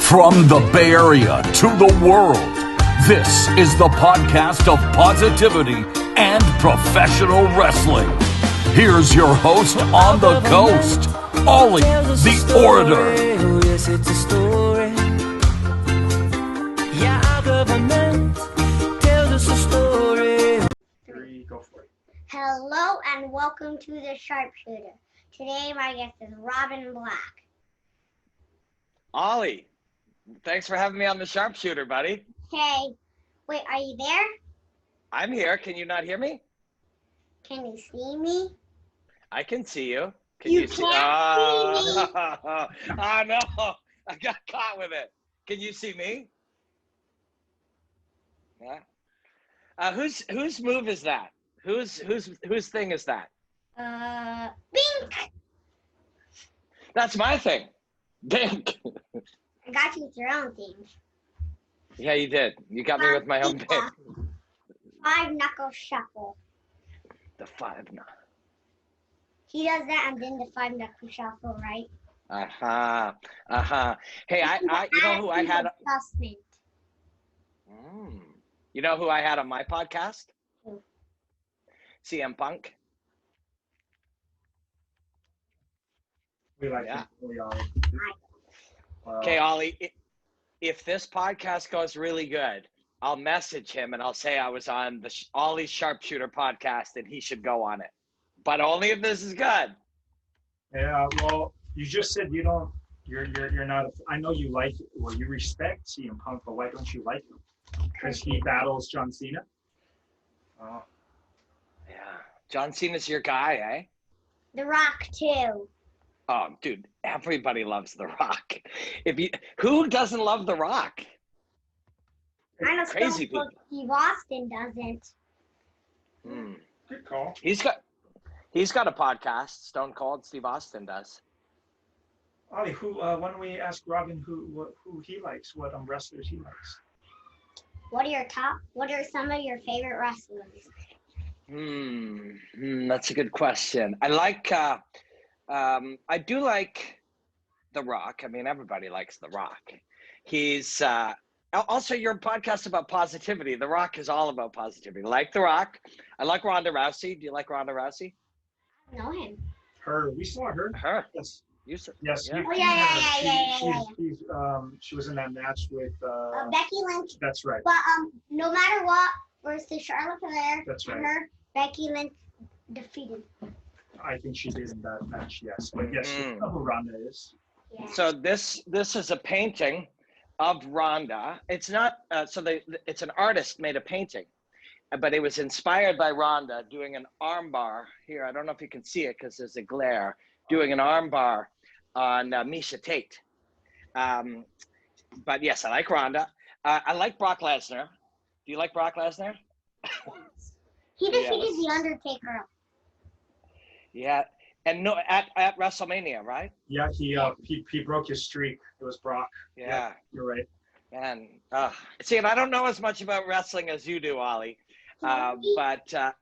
From the Bay Area to the world, this is the podcast of positivity and professional wrestling. Here's your host on the coast, Ollie, the Orator. Yes, it's a story. Yeah, our government tells us a story. Go for it. Hello and welcome to the Sharpshooter. Today my guest is Robin Black. Ollie, thanks for having me on the Sharpshooter, buddy. Hey, wait, are you there? I'm here. Can you not hear me? Can you see me? I can see you. Can You see? can't see me. Oh no, I got caught with it. Can you see me? Yeah. Whose move is that? Whose thing is that? Bink! That's my thing. Bink. I got you with your own thing. Yeah, you did. You got me with my own bink. 5-knuckle shuffle. The 5 now. He does that and then the 5-knuckle shuffle, right? Hey, I you know who I had? Adjustment. You know who I had on my podcast? Who? CM Punk. We like Yeah. it. We are. Okay, Ollie, if this podcast goes really good, I'll message him and I'll say I was on the Ollie Sharpshooter podcast and he should go on it. But only if this is good. Yeah. Well, you just said you don't. You're not. I know you like. Well, you respect CM Punk, but why don't you like him? Because he battles John Cena. Oh. Yeah. John Cena's your guy, eh? The Rock, too. Oh, dude, everybody loves The Rock. Who doesn't love The Rock? I know Crazy Stone Cold people. Steve Austin doesn't. Good call. He's got a podcast. Stone Cold Steve Austin does. Ollie, why don't we ask Robin who he likes, what wrestlers he likes? What are some of your favorite wrestlers? That's a good question. I do like The Rock. I mean, everybody likes The Rock. He's also your podcast about positivity. The Rock is all about positivity. Like The Rock. I like Ronda Rousey. Do you like Ronda Rousey? I know him. Her. We saw her. Her. Yes. Yes. Yeah. Oh, yeah. She was in that match with. Becky Lynch. That's right. But no matter what, versus Charlotte Flair, That's right. her, Becky Lynch defeated. I think she did in that match. Yes, but yes, you know who Ronda is. Yeah. So this is a painting of Ronda. It's not it's an artist made a painting, but it was inspired by Ronda doing an armbar here. I don't know if you can see it because there's a glare. Doing an armbar on Misha Tate. But yes, I like Ronda. I like Brock Lesnar. Do you like Brock Lesnar? He defeated Yes. The Undertaker. Yeah, and no, at WrestleMania, right? Yeah, he broke his streak. It was Brock. Yeah. You're right. And see, and I don't know as much about wrestling as you do, Ollie, but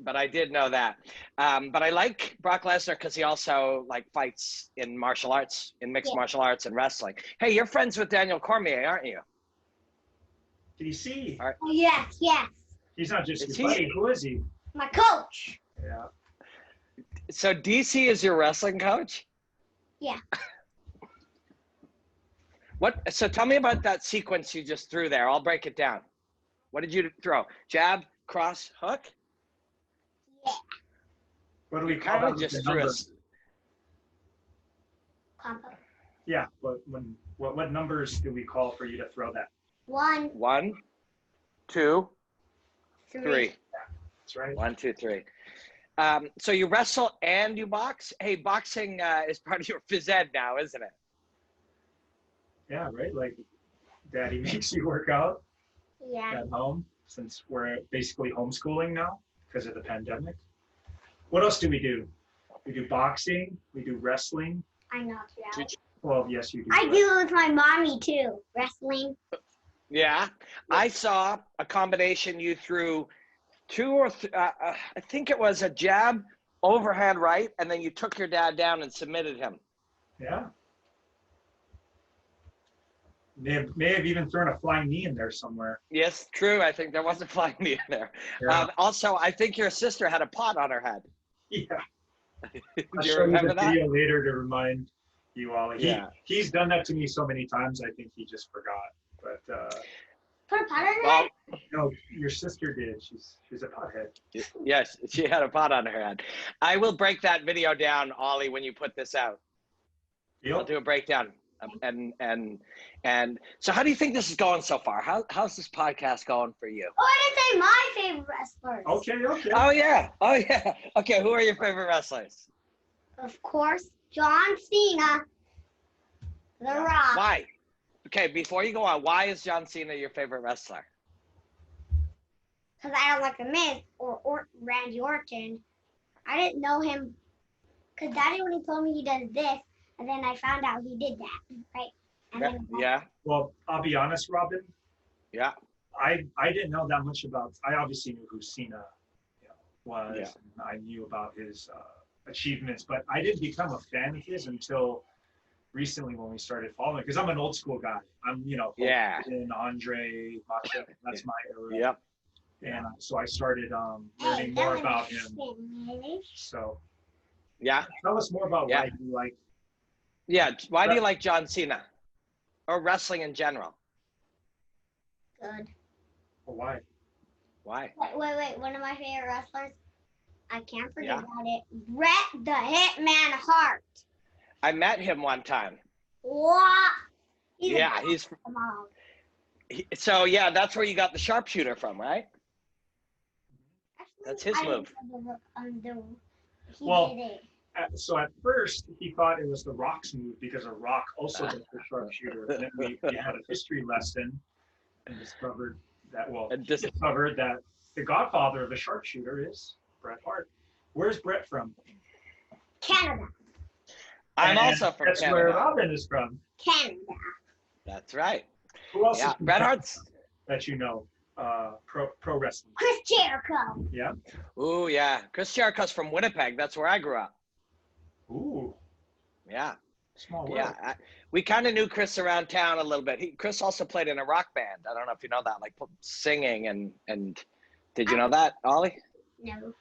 I did know that. But I like Brock Lesnar because he also fights in martial arts, in mixed martial arts and wrestling. Hey, you're friends with Daniel Cormier, aren't you? Did he see? All right. Oh, yes. He's not just Is your he? buddy. Who is he? My coach. Yeah. So DC is your wrestling coach? Yeah. So tell me about that sequence you just threw there. I'll break it down. What did you throw? Jab, cross, hook? Yeah. What do we call Kind that? of with just the threw numbers? Combo. Yeah, but what numbers do we call for you to throw that? 1, 1, 2, 3. 3. That's right. 1, 2, 3. So you wrestle and you box? Hey, boxing is part of your phys ed now, isn't it? Yeah, right. Like, Daddy makes you work out Yeah. at home since we're basically homeschooling now because of the pandemic. What else do? We do boxing. We do wrestling. I knocked you out. Well, yes, you do. I do it with my mommy, too. Wrestling. Yeah. I saw a combination you threw I think it was a jab, overhand right, and then you took your dad down and submitted him. Yeah. May have even thrown a flying knee in there somewhere. Yes, true. I think there was a flying knee in there. Yeah. Also, I think your sister had a pot on her head. Yeah. Do I'll you show you remember the that? video later to remind you all. Yeah. He's done that to me so many times. I think he just forgot. But Put a pot on Well, it. no, your sister did. She's a pothead. yes, she had a pot on her head. I will break that video down, Ollie, when you put this out. I'll Yep. do a breakdown. And so how do you think this is going so far? How's this podcast going for you? Oh, I didn't say my favorite wrestlers. Okay. Oh yeah. Okay, who are your favorite wrestlers? Of course, John Cena, The Rock. Why? Okay, before you go on, why is John Cena your favorite wrestler? Because I don't like The Miz or Randy Orton. I didn't know him because Daddy only told me he does this, and then I found out he did that, right? And then Yeah. Well, I'll be honest, Robin. Yeah. I didn't know that much about. I obviously knew who Cena was. Yeah. And I knew about his achievements, but I didn't become a fan of his until recently when we started following. Because I'm an old school guy. I'm Yeah. Hogan, Andre, Macho. That's my era. Yep. And so I started Hey, learning that more was about him. interesting. So Yeah. tell us more about Yeah. why you like. Yeah. Why do you like John Cena? Or wrestling in general? Good. Or why? Why? Wait. One of my favorite wrestlers. I can't forget Yeah. about it. Bret the Hitman Hart. I met him one time. What? He's a Yeah, he's mom. so yeah, that's where you got the sharpshooter from, right? Actually, That's his I didn't move. know he Well, did it. So at first he thought it was the Rock's move because a Rock also does the sharpshooter. And then we had a history lesson and discovered that the godfather of the sharpshooter is Bret Hart. Where's Bret from? Canada. I'm And also from that's Canada. where Robin is from. Canada. That's right. Who else Yeah, is from Bret Canada Hart's. that you know? Pro wrestling. Chris Jericho. Yeah. Ooh, yeah. Chris Jericho's from Winnipeg. That's where I grew up. Ooh, Yeah. small world. Yeah. We kind of knew Chris around town a little bit. Chris also played in a rock band. I don't know if you know that, like singing and did you know that, Ollie? No. Who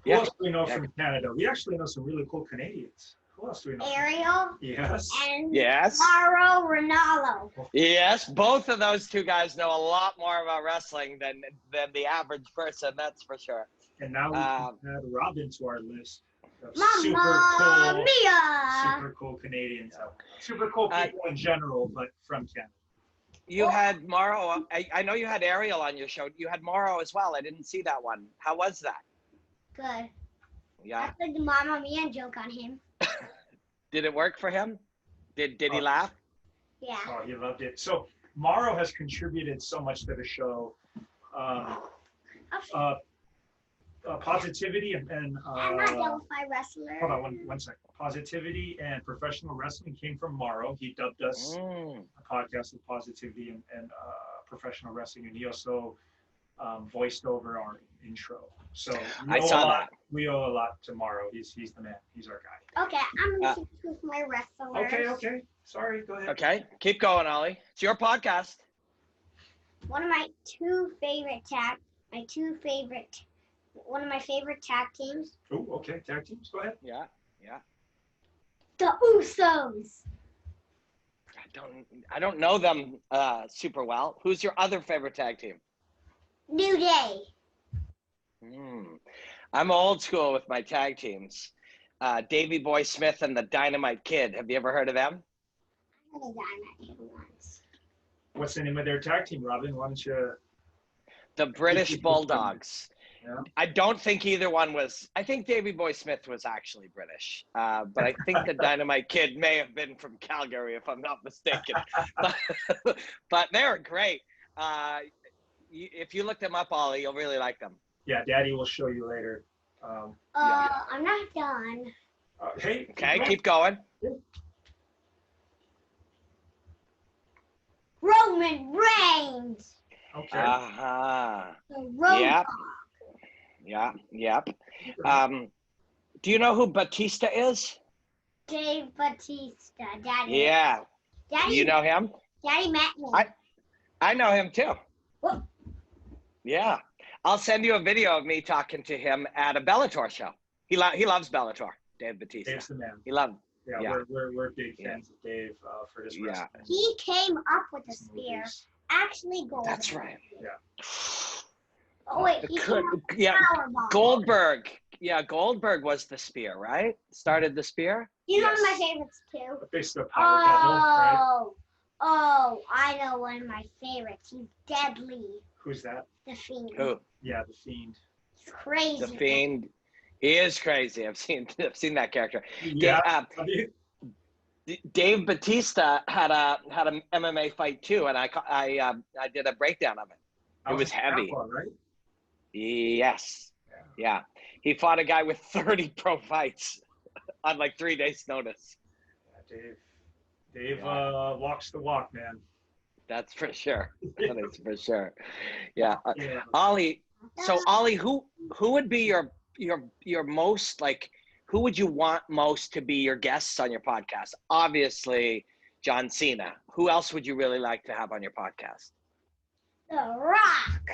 Yeah. else do we know from Canada? We actually know some really cool Canadians. Who else do we know? Ariel Yes. and Yes. Mauro Ronaldo. Yes. Both of those two guys know a lot more about wrestling than the average person. That's for sure. And now we can add Robin to our list of Mamma Mia. super cool Canadians. Super cool people in general, but from Canada. You had Morrow. I know you had Ariel on your show. You had Morrow as well. I didn't see that one. How was that? Good. Yeah. That's like the Mamma Mia joke on him. Did it work for him? Did he laugh? Yeah. Oh, he loved it. So Morrow has contributed so much to the show. Positivity and I'm not Delphi wrestler. hold on one second. Positivity and professional wrestling came from Morrow. He dubbed us a podcast of positivity and professional wrestling, and he also voiced over our intro. So I saw that. We owe a lot to Morrow. He's the man. He's our guy. Okay, I'm going to choose my wrestlers. Okay. Sorry, go ahead. Okay. Keep going, Ollie. It's your podcast. One of my one of my favorite tag teams, Oh, okay. Tag teams. Go ahead. Yeah. the Usos. I don't know them super well. Who's your other favorite tag team? New Day. I'm old school with my tag teams. Davey Boy Smith and the Dynamite Kid. Have you ever heard of them? I heard of Dynamite once. What's the name of their tag team, Robin? Why don't you? The British Bulldogs. Yeah. I don't think either one was. I think Davey Boy Smith was actually British, but I think the Dynamite Kid may have been from Calgary, if I'm not mistaken. But they're great. If you look them up, Ollie, you'll really like them. Yeah, Daddy will show you later. I'm not done. Hey. Okay, keep going. Roman Reigns. Okay. The Road Yep. Dogg. Yep. Do you know who Batista is? Dave Bautista. Daddy. Yeah. Daddy. You know him? Daddy met me. I know him too. What? Yeah. I'll send you a video of me talking to him at a Bellator show. He loves Bellator, Dave Bautista. Dave's the man. He loves. Yeah, Yeah. We're big fans of Dave for his wrestling. He came up with the his spear. movies. Actually, Goldberg. That's right. Oh wait, he came up with the Yeah, powerbomb. Goldberg. Yeah, Goldberg was the spear, right? Started the spear. He's one of my Yes. favorites too. A big power couple, right? Oh, I know one of my favorites. He's deadly. Who's that? The Fiend. Who? Yeah, the Fiend. He's crazy. The Fiend. He is crazy. I've seen that character. Yeah. Have you- Dave Bautista had a MMA fight too, and I did a breakdown of it. It was heavy. One, right? Yes. Yeah. He fought a guy with 30 pro fights on like 3 days' notice. Yeah, Dave walks the walk, man. That's for sure. That is for sure. Yeah. Yeah. Ollie. So Ollie, who would be your most like? Who would you want most to be your guests on your podcast? Obviously, John Cena. Who else would you really like to have on your podcast? The Rock.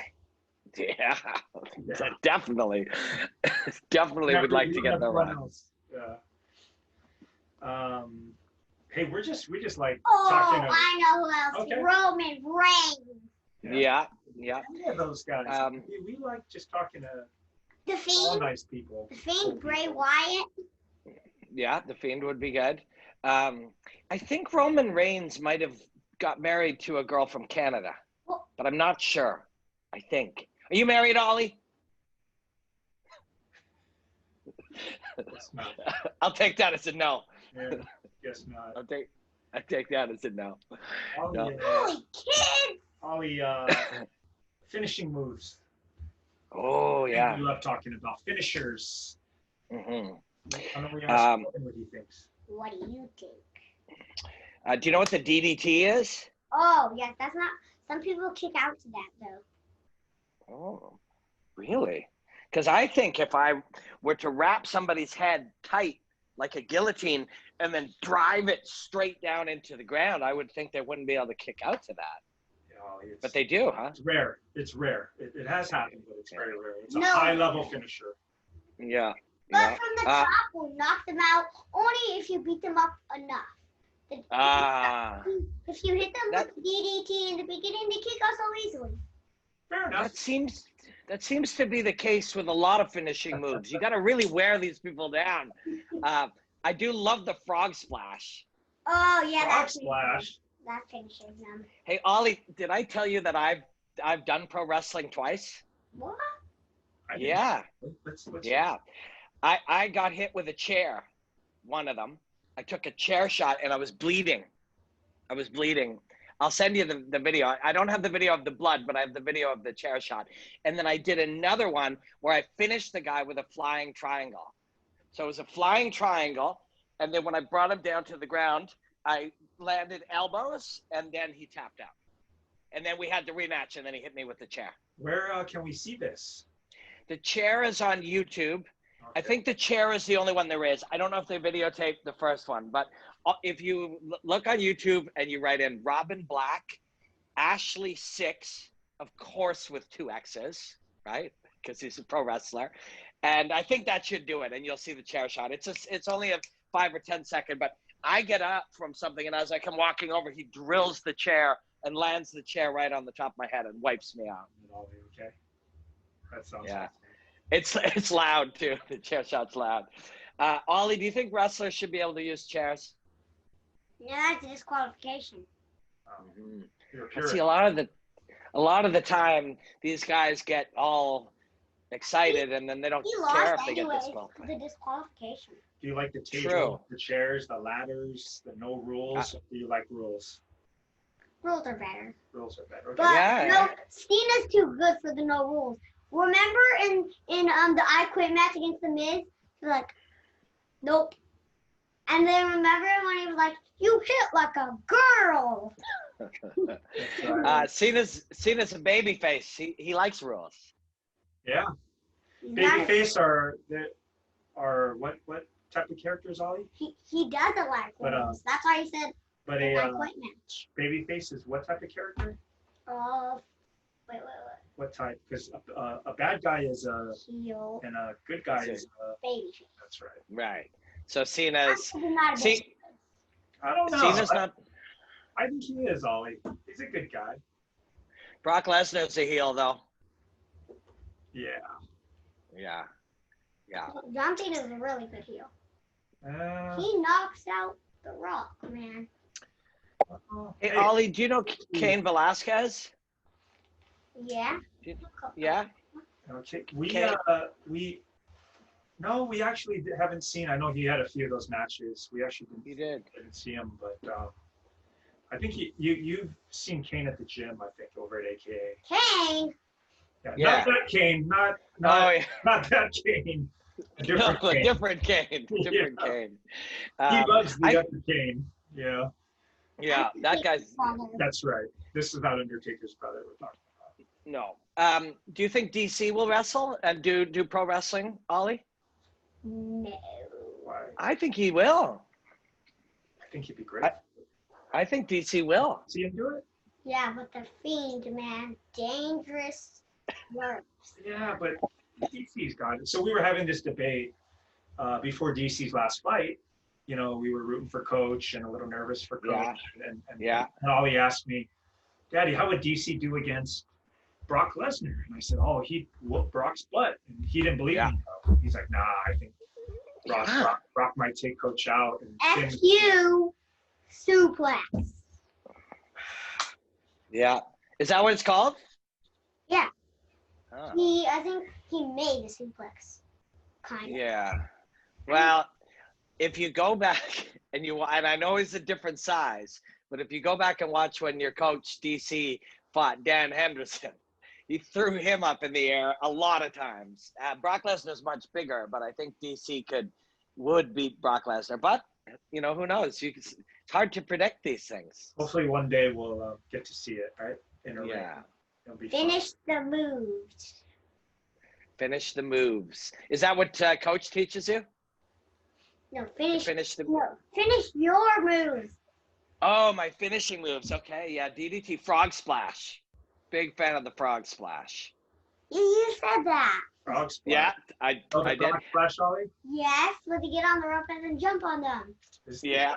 Yeah, definitely. Definitely would like to get the Rock. Yeah. Hey, we just like Oh, talking. I know who else. Okay. Roman Reigns. Yeah. Any of those guys. We like just talking to The all Fiend. nice people. The Fiend. Bray Wyatt. Yeah, the Fiend would be good. I think Roman Reigns might have got married to a girl from Canada, Well- but I'm not sure. I think. Are you married, Ollie? Guess not. I'll take that as a no. Yeah, guess not. I take that as a no. Ollie, No. Holy kids. Ollie, finishing moves. Oh yeah. We love talking about finishers. Hmm. I know we asked Um, him what he thinks. What do you think? Do you know what the DDT is? Oh, yes, that's not. Some people kick out to that though. Oh, really? Because I think if I were to wrap somebody's head tight like a guillotine and then drive it straight down into the ground, I would think they wouldn't be able to kick out to that. You know, But they do, huh? It's rare. It's rare. It has happened, but it's very rare. It's a No. high-level finisher. Yeah. But Yeah. from the top, we'll knock them out only if you beat them up enough. If you hit them That- with DDT in the beginning, they kick out so easily. Fair enough. That seems to be the case with a lot of finishing moves. You got to really wear these people down. I do love the frog splash. Oh yeah, Frog that's splash. that finishes them. Hey Ollie, did I tell you that I've done pro wrestling twice? What? I didn't- Yeah. Let's Yeah. I got hit with a chair, one of them. I took a chair shot and I was bleeding. I'll send you the video. I don't have the video of the blood, but I have the video of the chair shot. And then I did another one where I finished the guy with a flying triangle. So it was a flying triangle. And then when I brought him down to the ground, I landed elbows and then he tapped out. And then we had the rematch and then he hit me with the chair. Where can we see this? The chair is on YouTube. I Okay. think the chair is the only one there is. I don't know if they videotaped the first one, but if you look on YouTube and you write in Robin Black, Ashley 6, of course with 2 X's, right? Because he's a pro wrestler. And I think that should do it. And you'll see the chair shot. It's only a 5 or 10 second, but I get up from something and as I come walking over, he drills the chair and lands the chair right on the top of my head and wipes me out. Okay. That sounds Yeah. fascinating. It's loud too. The chair shot's loud. Ollie, do you think wrestlers should be able to use chairs? Yeah, that's a disqualification. You're a I purist. see a lot of the time these guys get all excited and then they don't He care lost if they get anyway. disqualified. The disqualification. Do you like the table, True. the chairs, the ladders, the no rules? Do you like rules? Rules are better. Rules are better. Okay. But Yeah. no, Cena's too good for the no rules. Remember in the I Quit match against the Miz? He's like, nope. And then remember when he was like, you hit like a girl. Cena's a baby face. He likes rules. Yeah. Babyface are what type of characters, Ollie? He doesn't like But, rules. That's why he said But an a I-Quit match. babyface is what type of character? Wait. What type? Because a bad guy is a Heel. and a good guy is a. Baby. That's right. Right. So Cena's. Actually, not a See, baby. I don't know. Cena's not. I think he is, Ollie. He's a good guy. Brock Lesnar's a heel, though. Yeah. Yeah. Yeah. John Cena's a really good heel. Uh, He knocks out The Rock, man. Hey, Ollie, do you know Cain Velasquez? Yeah. Yeah. okay. Okay. We actually haven't seen. I know he had a few of those matches. We actually You did. didn't see him, but I think you've seen Kane at the gym. I think over at AKA. Kane. Yeah. Not that Kane. Not Oh, yeah. not that Kane. A different No, Kane. different Kane. Different Yeah. Kane. He loves the I- other Kane. Yeah. Yeah, that guy's. That's right. This is not Undertaker's brother we're talking No. Do you think DC will wrestle and do pro wrestling, Ollie? No. about. Why? I think he will. I think he'd be great. I think DC will. See him do it? Yeah, but the Fiend, man, dangerous work. Yeah, but DC's got it. So we were having this debate before DC's last fight. You know, we were rooting for Coach and a little nervous for Coach. And Yeah. Ollie asked me, Daddy, how would DC do against Brock Lesnar? And I said, oh, he'd whoop Brock's butt. And he didn't believe me. Though. He's like, nah, I think Brock might take Coach out. And FU suplex. Yeah. Is that what it's called? Yeah. Oh. I think he made the suplex. Kind of. Yeah. Well, if you go back and I know he's a different size, but if you go back and watch when your coach DC fought Dan Henderson, he threw him up in the air a lot of times. Brock Lesnar's much bigger, but I think DC would beat Brock Lesnar. But who knows? It's hard to predict these things. hopefully one day we'll get to see it, right? In a ring. Yeah. It'll be fun. Finish the moves. Finish the moves. Is that what coach teaches you? No, finish your moves. Oh, my finishing moves. Okay, yeah, DDT, frog splash. Big fan of the frog splash. You said that. Frog splash. Yeah, I did. Frog splash, Ollie? Yes, but to get on the rope and then jump on them. Yeah.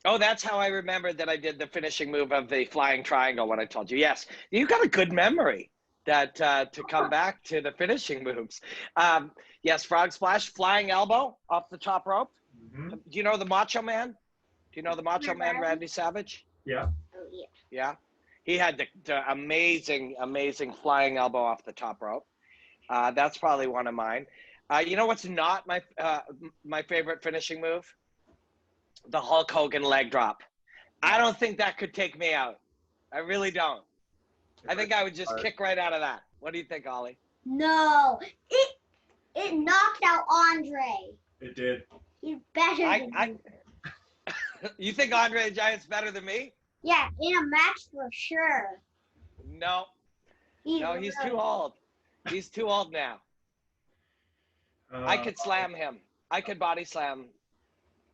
Oh, that's how I remembered that I did the finishing move of the flying triangle when I told you. Yes, you got a good memory that to come back to the finishing moves. Yes, frog splash, flying elbow off the top rope. Mm-hmm. Do you know the Macho Man? Do you know the Macho Man, Randy Savage? Yeah. Oh, yeah. Yeah. He had the amazing flying elbow off the top rope. That's probably one of mine. You know what's not my favorite finishing move? The Hulk Hogan leg drop. I don't think that could take me out. I really don't. I think I would just kick right out of that. What do you think, Ollie? No, it knocked out Andre. It did. He's better than you. You think Andre the Giant's better than me? Yeah, in a match for sure. No. He's really too old. He's too old now. I could slam him. I could body slam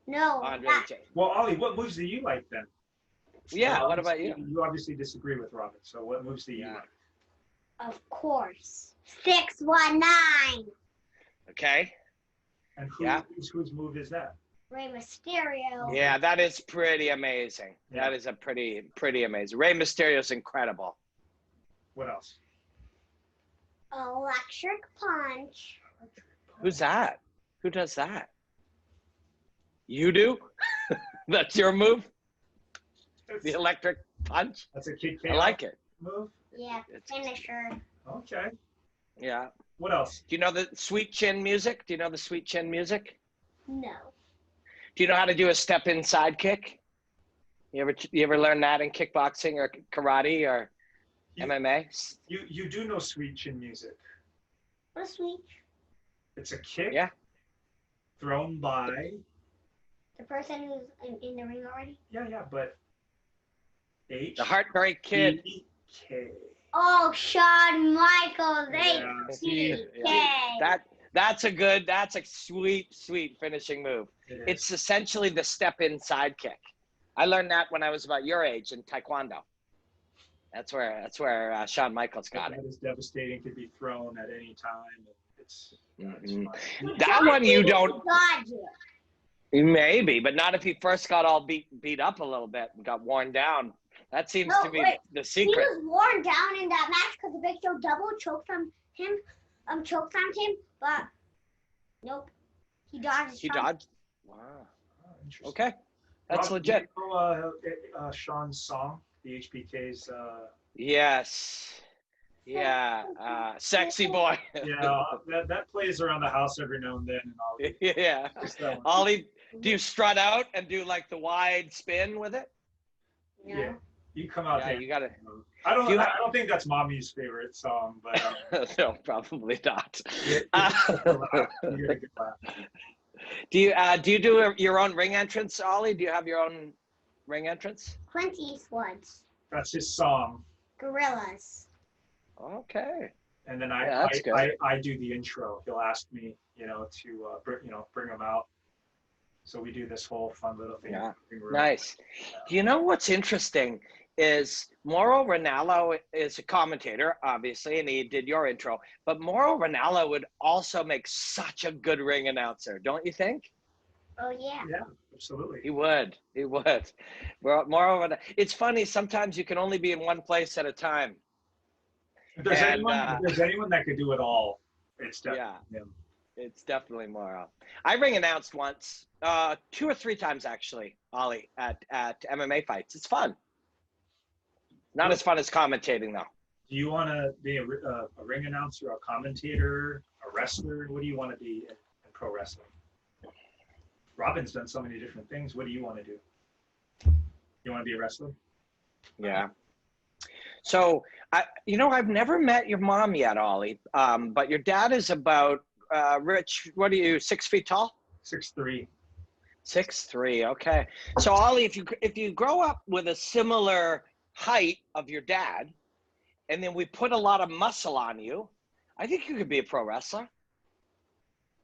No. Andre the Giant. Well, Ollie, what moves do you like then? Yeah, Well, what about you? You obviously disagree with Robin, so what moves do you like? Of course. 619. Okay. And whose move is that? Rey Mysterio. Yeah, that is pretty amazing. Yeah. That is a pretty amazing. Rey Mysterio's incredible. What else? Electric punch. Who's that? Who does that? You do? That's your move? The electric punch? That's a kick. I like it. Move. Yeah, finisher. Okay. Yeah. What else? Do you know the sweet chin music? Do you know the sweet chin music? No. Do you know how to do a step inside kick? You ever learn that in kickboxing or karate or MMA? You do know sweet chin music. What a sweet. It's a kick. Yeah. Thrown by. The person who's in the ring already? Yeah, but H. The Heartbreak Kid. K. Oh, Shawn Michaels. Yeah. HBK. That's a sweet finishing move. It is. It's essentially the step inside kick. I learned that when I was about your age in Taekwondo. That's where Shawn Michaels got it. That is devastating. Could be thrown at any time. It's Mhm. fine. That one you don't. Dodge it. Maybe, but not if he first got all beat up a little bit and got worn down. That seems No, to be wait. the He secret. was worn down in that match because the Big Show double choked from him, but nope, he dodged. He from- dodged. Wow. Oh, interesting. Okay, that's Rob, legit. do you know, Sean's song, the HBK's. Yes. Yeah. Sexy boy. Yeah, that plays around the house every now and then, and I'll Yeah. just that one. Ollie, do you strut out and do like the wide spin with it? No. Yeah, you come out Yeah, there. you got to. I don't. Do you I don't think that's mommy's favorite song, but No, probably not. you get a good laugh. Do you do your own ring entrance, Ollie? Do you have your own ring entrance? Clint Eastwood's That's his song, Gorillas. Okay. and then Yeah, that's good. I do the intro. He'll ask me, to bring him out. So we do this whole fun little thing. Yeah. Nice. You know what's interesting is Mauro Ranallo is a commentator, obviously, and he did your intro. But Mauro Ranallo would also make such a good ring announcer, don't you think? Oh yeah. Yeah, absolutely. He would. He would. Mauro, it's funny. Sometimes you can only be in one place at a time. If there's, And, if there's anyone that could do it all, it's definitely him. It's definitely Mauro. I ring announced once, 2 or 3 times actually, Ollie, at MMA fights. It's fun. Not as fun as commentating though. Do you want to be a ring announcer, a commentator, a wrestler? What do you want to be in pro wrestling? Robin's done so many different things. What do you want to do? You want to be a wrestler? Yeah. So, I've never met your mom yet, Ollie, but your dad is about, Rich, what are you, 6 feet tall? 6'3". 6'3", okay. So, Ollie, if you grow up with a similar height of your dad, and then we put a lot of muscle on you, I think you could be a pro wrestler.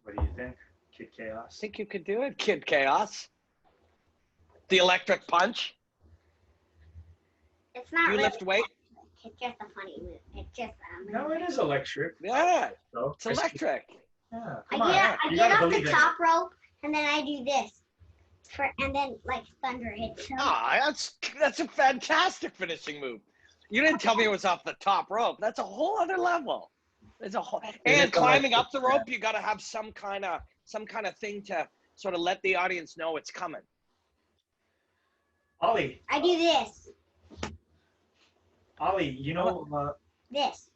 What do you think? Kid I Chaos? think you could do it, Kid Chaos. The electric punch. It's not Do you really lift weight? It's just a funny move. It's just No, it is electric. Yeah, So, it's electric. Yeah, I come on. get You I gotta get off believe the in it. top rope and then I do this, and then like thunder hits him. Ah, that's a fantastic finishing move. You didn't tell me it was off the top rope. That's a whole other level. There's a whole and climbing up the rope, you got to have some kind of thing to sort of let the audience know it's coming. Ollie, I do this, this.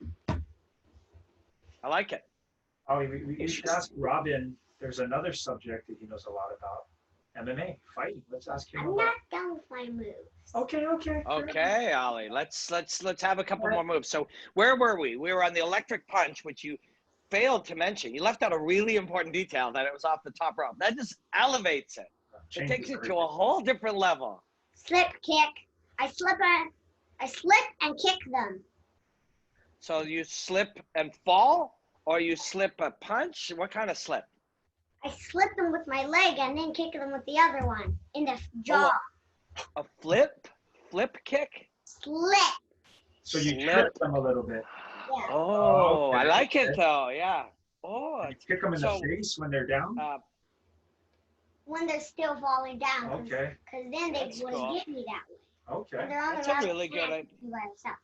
I like it. Ollie, we should ask Robin. There's another subject that he knows a lot about. MMA, fighting. Let's ask him I'm about. not done with my moves. Okay. Okay, Ollie. Let's have a couple more moves. So where were we? We were on the electric punch, which you failed to mention. You left out a really important detail that it was off the top rope. That just elevates it. It takes it to a whole different level. Slip kick. I slip and kick them. So you slip and fall, or you slip a punch? What kind of slip? I slip them with my leg and then kick them with the other one in the jaw. A flip kick? Slip. So you Slip. trip them a little bit. Yeah. Oh, Okay. I like it though. Yeah. Oh, You kick them in So, the face when they're down. When they're still falling down. Okay. Because then they That's wouldn't cool. get me that way. When Okay. they're on That's the a ground, really they good can't do by themselves.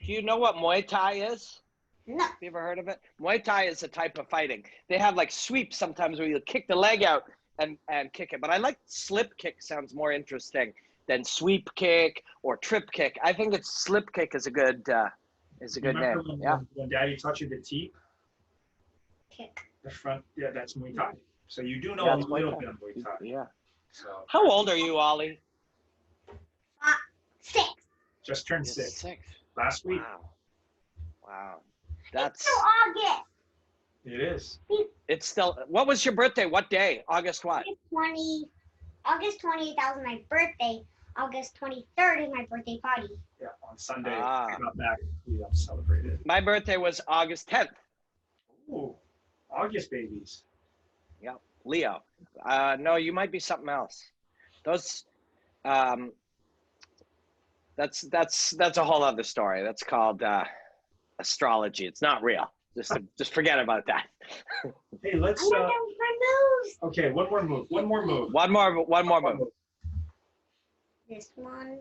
do you know what Muay Thai is? No. Have you ever heard of it? Muay Thai is a type of fighting. They have like sweeps sometimes where you kick the leg out and kick it. But I like slip kick sounds more interesting than sweep kick or trip kick. I think it's slip kick is a good name. Remember Yeah. when Daddy taught you the teep, Kick. the front? Yeah, that's Muay Thai. So you do know Yeah, a it's Muay little Thai. bit of Muay Thai. Yeah. So How old are you, Ollie? 6. just turned You're 6 6. last week. Wow. It's That's still August. It is. it's still. What was your birthday? What day? August what? August 20th, that was my birthday. August 23rd is my birthday party. Yeah, on Sunday, Ah. I got back. We celebrated. My birthday was August 10th. Ooh, August babies. Yeah, Leo. No, you might be something else. Um, that's a whole other story. That's called astrology. It's not real. Just forget about that. Hey, let's. I'm gonna do my moves. Okay, one more move. One more move. One more move. This one,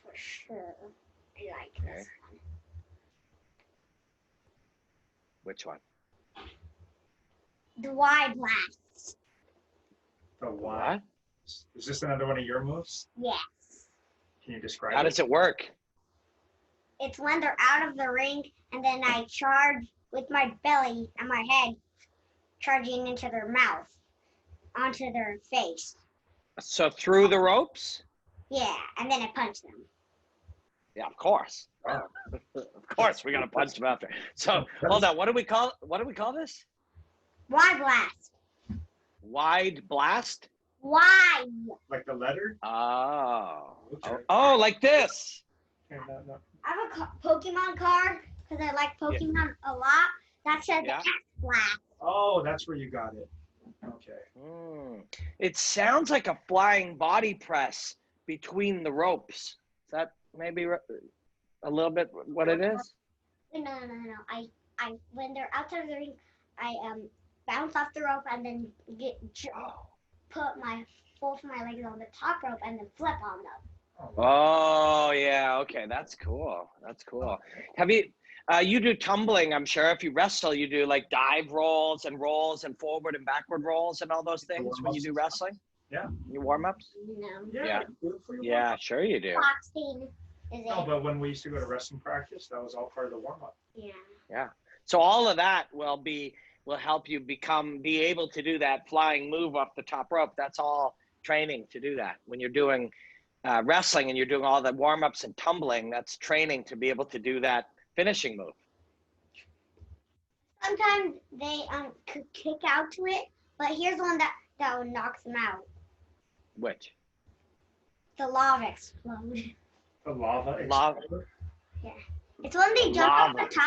for sure. I like Okay. this one. Which one? The wide blast. The what? Is this another one of your moves? Yes. Can you describe How it? does it work? It's when they're out of the ring, and then I charge with my belly and my head, charging into their mouth, onto their face. So through the ropes? Yeah, and then I punch them. Yeah, of course. Wow. Of course, we're gonna punch them after. So hold on. What do we call this? Wide blast. Wide blast? Wide. Like the letter? Oh. Okay. Oh, like this. Okay, no. I have a Pokemon card because I like Pokemon a lot. That says Yeah. X blast. Oh, that's where you got it. Okay. It sounds like a flying body press between the ropes. Is that maybe a little bit what it is? No. I when they're outside of the ring, I bounce off the rope and then put both my legs on the top rope and then flip on them. Oh yeah, okay, that's cool. That's cool. Have you? You do tumbling, I'm sure. If you wrestle, you do like dive rolls and forward and backward rolls and all those things when you do wrestling. Yeah. Your warm ups. No. Yeah. Do it for your Yeah, warm-up. sure you do. Boxing is No, it? but when we used to go to wrestling practice, that was all part of the warm up. Yeah. So all of that will help you be able to do that flying move off the top rope. That's all training to do that. When you're doing wrestling and you're doing all the warm ups and tumbling, that's training to be able to do that finishing move. Sometimes they could kick out to it, but here's one that knocks them out. Which? The lava explode. The lava. Lava. exploder? It's when they jump off Lava. the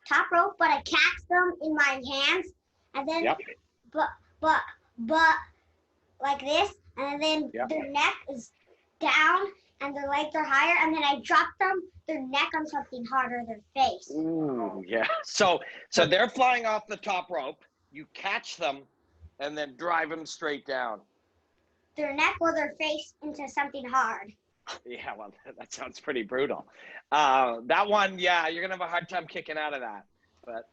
top rope, but I catch them in my hands, and then Yep. but like this, and then Yep. their neck is down and their legs are higher, and then I drop their neck on something harder, their face. Ooh, yeah. So they're flying off the top rope. You catch them, and then drive them straight down. Their neck or their face into something hard. Yeah, well, that sounds pretty brutal. That one, yeah, you're gonna have a hard time kicking out of that. But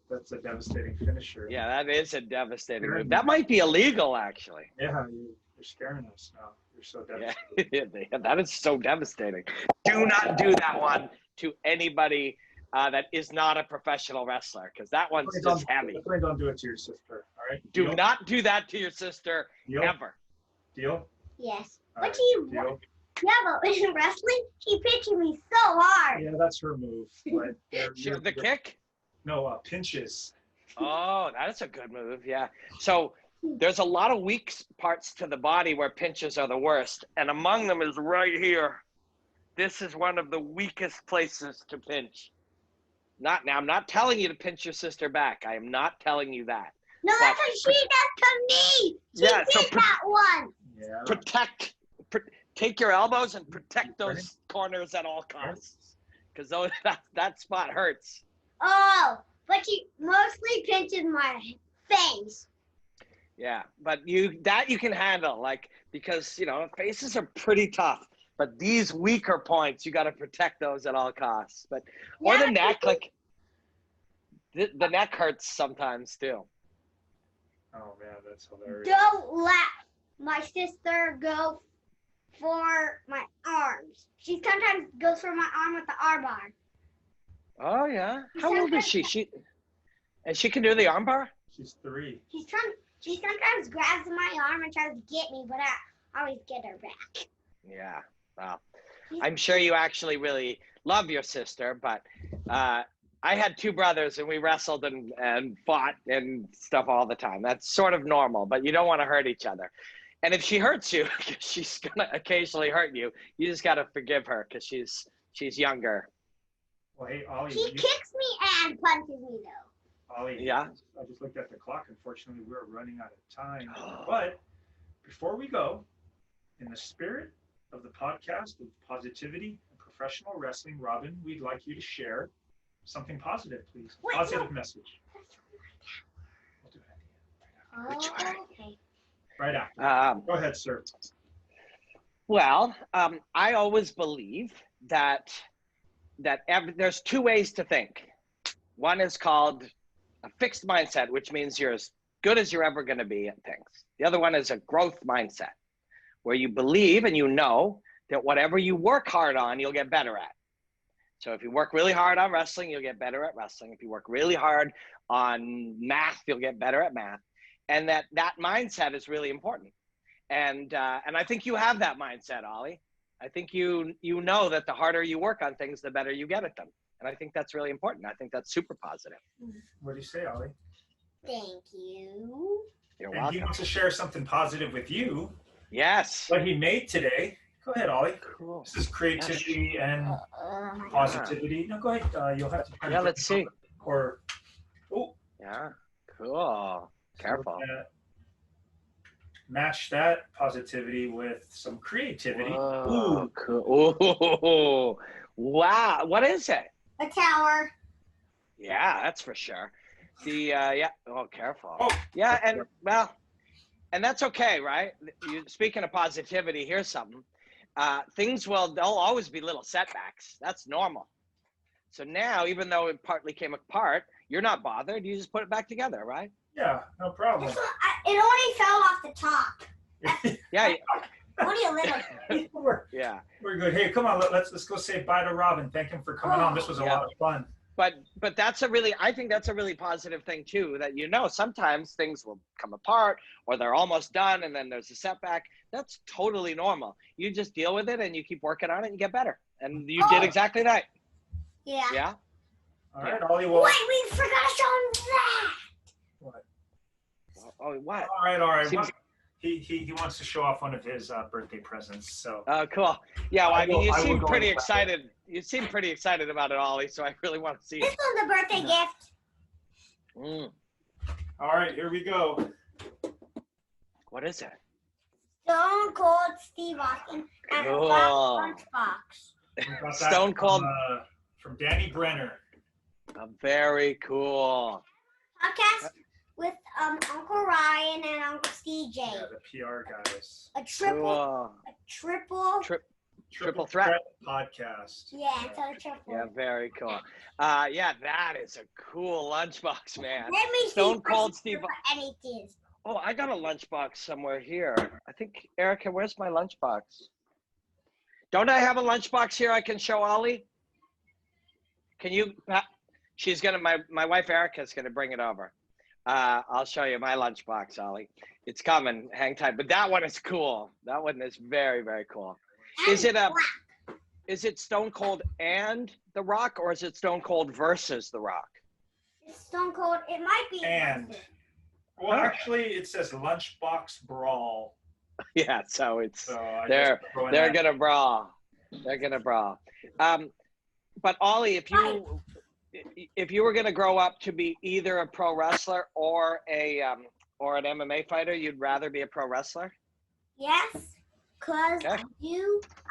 That's a devastating finisher. yeah, that is a devastating move. That might be illegal, actually. Yeah, you're scaring us now. You're so devastating. Yeah, that is so devastating. Do not do that one to anybody that is not a professional wrestler, because that one's just heavy. Definitely don't do it to your sister. All right. Do Deal? not do that to your sister Deal? ever. Deal? Yes. All But right, she, deal? yeah, but in wrestling, she pitching me so hard. Yeah, that's her move. But The kick. No, pinches. Oh, that's a good move. Yeah. So there's a lot of weak parts to the body where pinches are the worst, and among them is right here. This is one of the weakest places to pinch. Now, I'm not telling you to pinch your sister back. I am not telling you that. No, that's what she does to me. She Yeah, so did that one. Yeah. Take your elbows and protect those corners at all costs, because that spot hurts. Oh, but she mostly pinches my face. Yeah, but you can handle, like, because faces are pretty tough, but these weaker points you got to protect those at all costs. But or Yeah, the neck, like the neck hurts sometimes too. Oh man, that's hilarious. Don't let my sister go for my arms. She sometimes goes for my arm with the arm bar. Oh yeah, how old is she? And she can do the armbar. She's 3. She sometimes grabs my arm and tries to get me, but I always get her back. Yeah, well, I'm sure you actually really love your sister, but I had 2 brothers and we wrestled and fought and stuff all the time. That's sort of normal, but you don't want to hurt each other. And if she hurts you, she's gonna occasionally hurt you. You just gotta forgive her because she's younger. Well, hey, Ollie. She kicks me and punches me though. Ollie. Yeah? I just looked at the clock. Unfortunately, we're running out of time. But before we go, in the spirit of the podcast of positivity and professional wrestling, Robin, we'd like you to share something positive, please. Wait, Positive no. message. We'll do it Which one? Okay. right after. Go ahead, sir. Well, I always believe that there's two ways to think. One is called a fixed mindset, which means you're as good as you're ever going to be at things. The other one is a growth mindset, where you believe and you know that whatever you work hard on, you'll get better at. So if you work really hard on wrestling, you'll get better at wrestling. If you work really hard on math, you'll get better at math. And that mindset is really important. And I think you have that mindset, Ollie. I think you know that the harder you work on things, the better you get at them. And I think that's really important. I think that's super positive. What do you say, Ollie? Thank you. You're And he welcome. wants to share something positive with you. Yes. What he made today. Go ahead, Ollie. Cool. This is creativity and positivity. No, go ahead. You'll have to. Yeah, let's see. Or, oh, Yeah. Cool. Careful. Match that positivity with some creativity. Whoa, cool. Ooh. Wow. What is it? A tower. Yeah, that's for sure. Yeah. Oh, careful. Oh. Yeah, and that's okay, right? Speaking of positivity, here's something. There'll always be little setbacks. That's normal. So now, even though it partly came apart, you're not bothered. You just put it back together, right? Yeah, no problem. It only fell off the top. Yeah. Only a little. Yeah. We're good. Hey, come on. Let's go say bye to Robin. Thank him for coming on. This was a lot of fun. But I think that's a really positive thing too, that sometimes things will come apart or they're almost done and then there's a setback. That's totally normal. You just deal with it and you keep working on it and you get better. And you did exactly that. Yeah. Yeah. All right, Ollie. Well, Wait, we forgot to show him that. what? Oh, what? All right. Seems- He wants to show off one of his birthday presents. So. Oh, cool. Yeah, well, I mean, you I will seem go pretty with that. excited. You seem pretty excited about it, Ollie, so I really want to see This it. was a birthday gift. Mm. All right, here we go. What is it? Stone Cold Steve Austin and a Cool. black lunchbox. We got that Stone Cold. from Danny Brenner. Very cool. Podcast with Uncle Ryan and Uncle CJ. Yeah, the PR guys. A triple. Cool. A triple. Triple threat podcast. Yeah, it's a triple. Yeah, very cool. Yeah, that is a cool lunchbox, man. Let me Stone see Cold Steve. And it is. Oh, I got a lunchbox somewhere here. I think, Erica, where's my lunchbox? Don't I have a lunchbox here I can show Ollie? Can you? She's gonna. My wife Erica's gonna bring it over. I'll show you my lunchbox, Ollie. It's coming. Hang tight. But that one is cool. That one is very, very cool. Is it Stone Cold and The Rock, or is it Stone Cold versus The Rock? It's Stone Cold. It might be. And well, actually, it says Lunchbox Brawl. Yeah, so it's So I they're just throw in they're that. gonna brawl. They're gonna brawl. But Ollie, if you were gonna grow up to be either a pro wrestler or an MMA fighter, you'd rather be a pro wrestler? Yes, because Okay.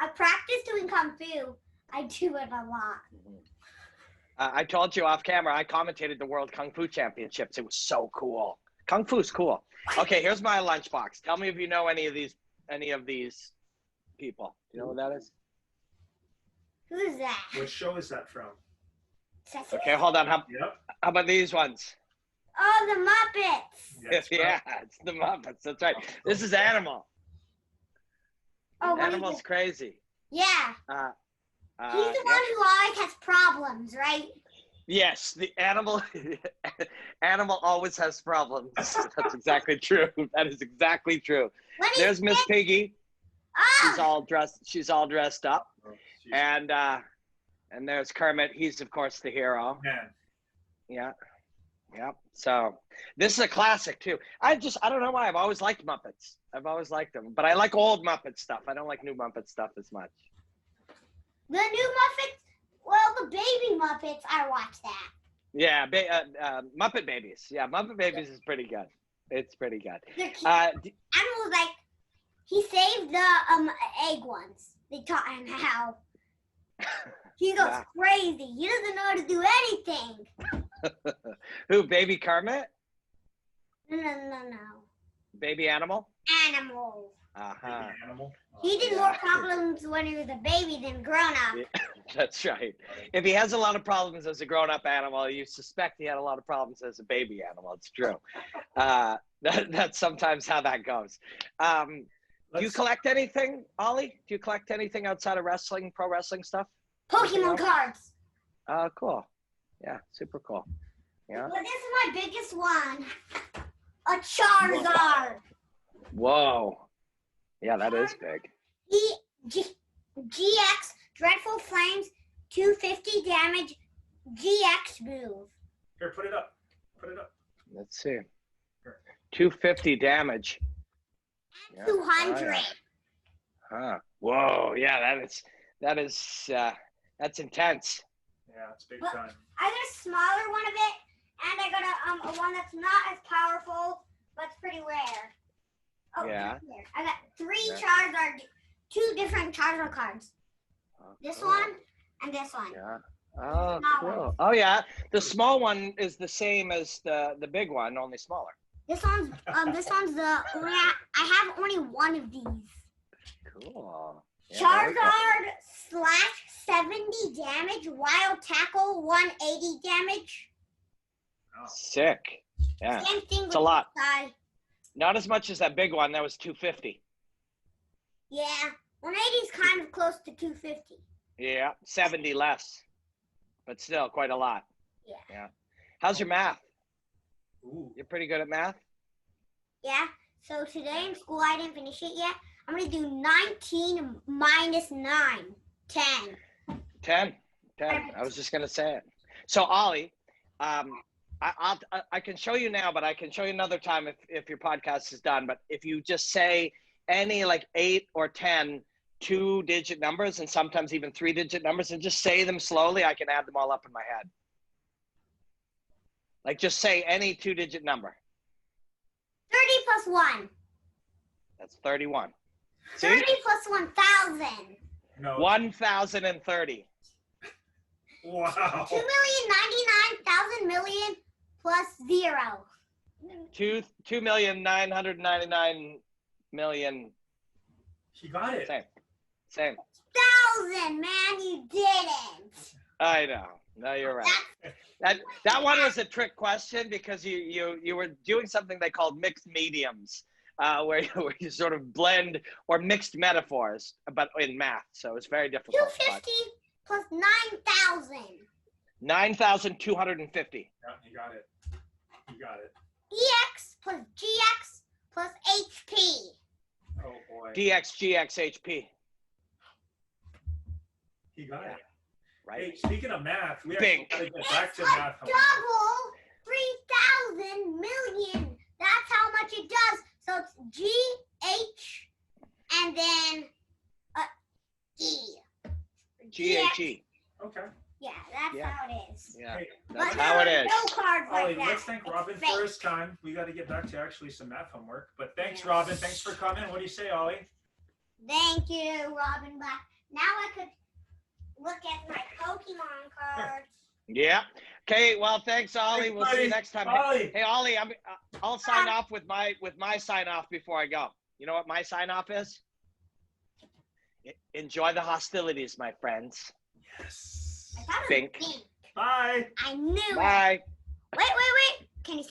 I practice doing Kung Fu. I do it a lot. I told you off camera, I commentated the World Kung Fu Championships. It was so cool. Kung Fu's cool. Okay, here's my lunchbox. Tell me if you know any of these people. Do you know what that is? Who's that? What show is that from? Sesame? Okay, hold on. How Yep. about these ones? Oh, the Muppets. That's Yeah, right. it's the Muppets. That's right. This is Animal. Oh, what is Animal's it? crazy. Yeah. He's the Yep. one who always has problems, right? Yes, the animal always has problems. That's exactly true. That is exactly true. When he's There's Miss sick- Piggy. She's Oh, all dressed up. Oh, geez. And there's Kermit. He's of course the hero. Man, Yeah. Yep. So this is a classic too. I don't know why I've always liked Muppets. I've always liked them, but I like old Muppet stuff. I don't like new Muppet stuff as much. the new Muppets. Well, the baby Muppets. I watched that. Yeah, Muppet Babies. Yeah, Muppet Babies is pretty good. It's pretty good. The cute Uh, animals like He saved the egg ones. They taught him how. He goes Yeah. crazy. He doesn't know how to do anything. Who, Baby Kermit? No. Baby Animal? Animals. Uh-huh. Animal. He did more problems when he was a baby than grown up. Yeah, that's right. If he has a lot of problems as a grown-up animal, you suspect he had a lot of problems as a baby animal. It's true. That's sometimes how that goes. Do you collect anything, Ollie? Do you collect anything outside of wrestling, pro wrestling stuff? Pokemon cards. Cool. Yeah, super cool. Yeah. But this is my biggest one. A Charizard. Whoa. Yeah, that is big. GX Dreadful Flames 250 damage GX move. Here, put it up. Put it up. Let's see. 250 damage. Yeah. 200. Oh, yeah. Huh. Whoa. Yeah, that's intense. Yeah, it's big But time. I got a smaller one of it, and I got a one that's not as powerful, but it's pretty rare. Oh, Yeah. here. I got 3 Yeah. Charizard, 2 different Charizard cards. This cool. one and this one. Yeah. Oh, Small cool. one. Oh, yeah. The small one is the same as the big one, only smaller. This one's the only I have only one of these. Cool. Yeah, very cool. Charizard /70 damage, Wild Tackle 180 damage. Oh. Sick. Yeah. Same thing with It's a lot. this guy. Not as much as that big one. That was 250. Yeah, 180 is kind of close to 250. Yeah. 70 less. But still quite a lot. Yeah. Yeah. How's your math? Ooh. You're pretty good at math? Yeah. So today in school I didn't finish it yet. I'm gonna do 19 minus 9. 10. 10. I was just gonna say it. So Ollie, I can show you now, but I can show you another time if your podcast is done. But if you just say any like 8 or 10 2-digit numbers, and sometimes even 3-digit numbers, and just say them slowly, I can add them all up in my head. Like just say any 2-digit number. 30 plus 1. That's 31. See? 30 plus 1,000. No. 1,030. Wow. 2,099,000 million plus 0. 2,999,000,000. He got it. Same. 1,000, man, you didn't. I know. No, you're right. That one was a trick question because you were doing something they called mixed mediums, where you sort of blend or mixed metaphors, but in math. So it's very difficult. 250 plus 9,000. 9,250. Yeah, he got it. He got it. EX plus GX plus HP. Oh boy. DX, GX, HP. He got it. Right? Hey, speaking of math, we Bink. actually gotta get back It's to like math. double 3,000 million. That's how much it does. So it's GH and then E. GHE. Okay. Yeah, that's Yeah. how it is. Yeah, Hey, that's But how it there are is. No cards like Ollie, that. let's thank It's Robin fake. first time. We got to get back to actually some math homework. But thanks, Yes. Robin. Thanks for coming. What do you say, Ollie? Thank you, Robin Black. Now I could look at my Pokemon cards. Yeah. Okay. Well, thanks, Ollie. We'll see you next time. Ollie. Hey, Ollie, I'll sign off with my sign off before I go. You know what my sign off is? Enjoy the hostilities, my friends. Yes. I thought it was Bink. pink. Bye. I knew it. Bye. Wait. Can you